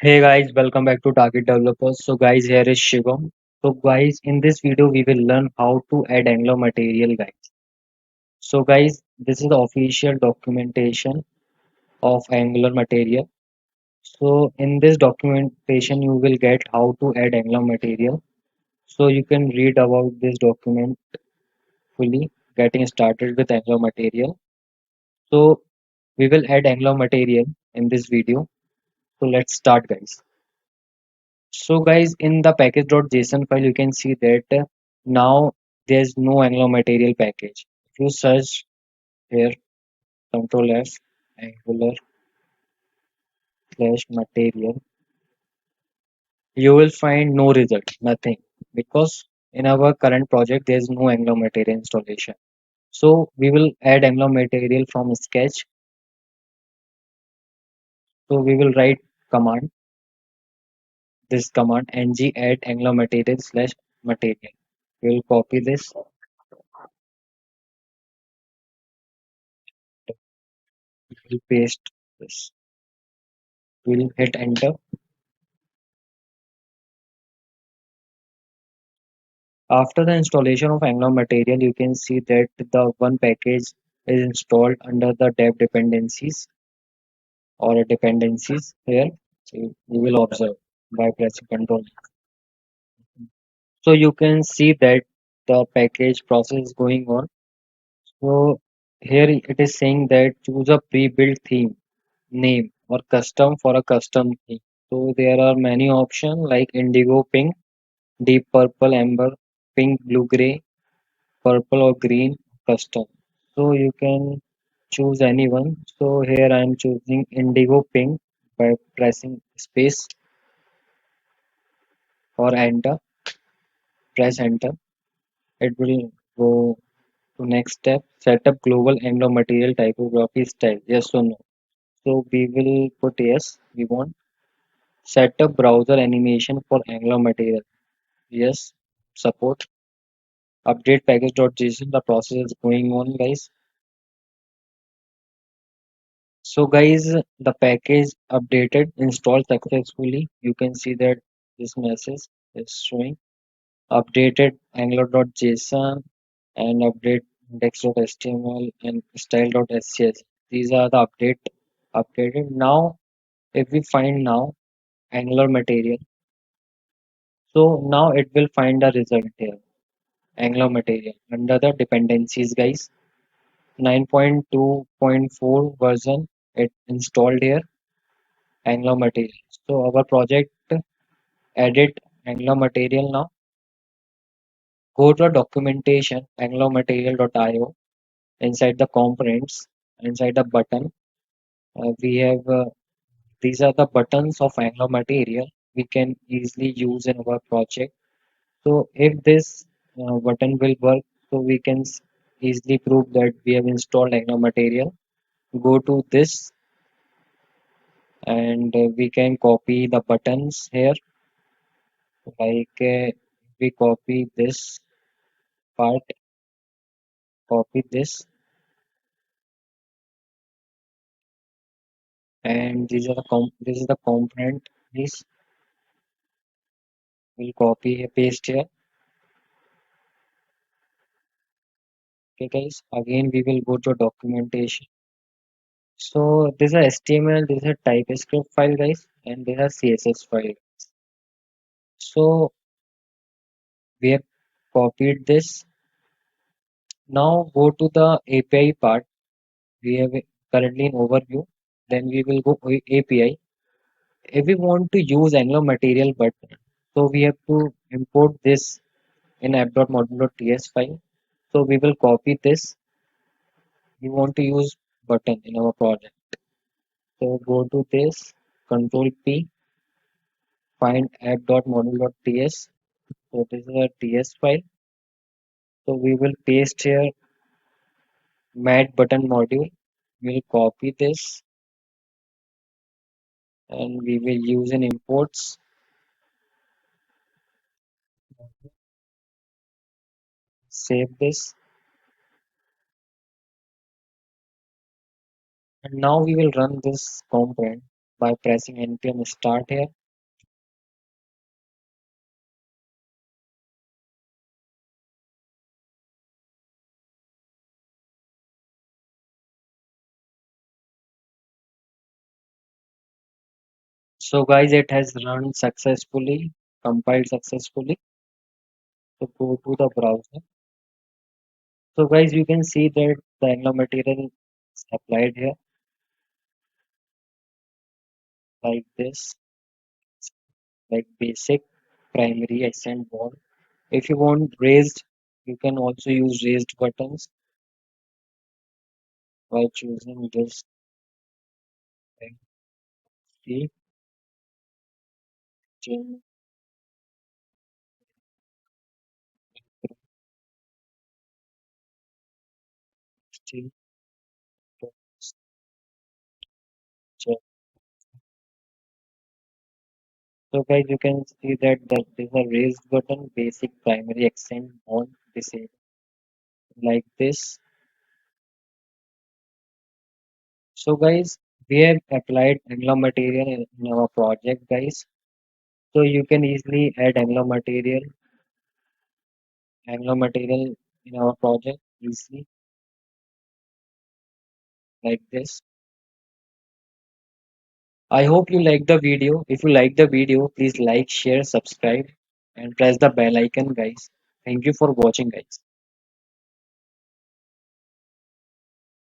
Hey guys, welcome back to Target Developers. So guys, here is Shivam. So guys, in this video we will learn how to add Angular material guys. So guys, this is the official documentation of Angular material. So in this documentation you will get how to add Angular material. So you can read about this document fully, getting started with Angular material. So we will add Angular material in this video. So let's start guys. So guys, in the package.json file, you can see that now there's no Angular material package. If you search here, Control F, Angular slash material, you will find no result, nothing, because in our current project there's no Angular material installation. So we will add Angular material from sketch. So we will write command, this command ng add Angular material slash material. We will copy this, we will paste this, we will hit enter. After the installation of Angular material, you can see that the one package is installed under the dev dependencies or dependencies here. So you will observe by pressing Control. So you can see that the package process is going on. So here it is saying that choose a pre-built theme, name or custom for a custom theme. So there are many options like indigo pink, deep purple amber, pink blue gray, purple or green custom. So you can choose anyone. So here I am choosing indigo pink by pressing space or enter. Press enter. It will go to next step. Set up global Angular material typography style. Yes or no? So we will put yes. We want set up browser animation for Angular material. Yes. Support. Update package.json. The process is going on, guys. So guys, the package updated installed successfully. You can see that this message is showing updated angular.json and update index.html and style.scs. These are the updated. Now, if we find now Angular material, so now it will find the result here. Angular material under the dependencies, guys. 9.2.4 version it installed here Angular material. So our project edit Angular material now. Go to documentation angularmaterial.io. Inside the components, inside the button, we have these are the buttons of Angular material we can easily use in our project. So if this button will work, so we can easily prove that we have installed Angular material. Go to this and we can copy the buttons here. Like we copy this part, copy this, and these are the this is the component. This will copy paste here. Okay, guys. Again, we will go to documentation. So this is a HTML, this is a TypeScript file, guys, and this is a CSS file. So we have copied this. Now go to the API part. We have currently an overview. Then we will go API. If we want to use Angular material button, so we have to import this in app.module.ts file. So we will copy this. We want to use button in our project. So go to this, Control P, find app.module.ts. So this is a TS file. So we will paste here mat button module. We'll copy this and we will use an imports. Save this. And now we will run this component. by pressing npm start here. So guys, it has run successfully, compiled successfully. So go to the browser. So guys, you can see that the Angular material is applied here like this, like basic, primary, accent, bond. If you want raised, you can also use raised buttons by choosing this. Like, see, change, see, check. So guys, you can see that there's a raised button, basic, primary, accent, bond, disable like this. So guys, we have applied Angular material in our project, guys. So you can easily add Angular material in our project easily like this. I hope you like the video. If you like the video, please like, share, subscribe, and press the bell icon, guys. Thank you for watching, guys.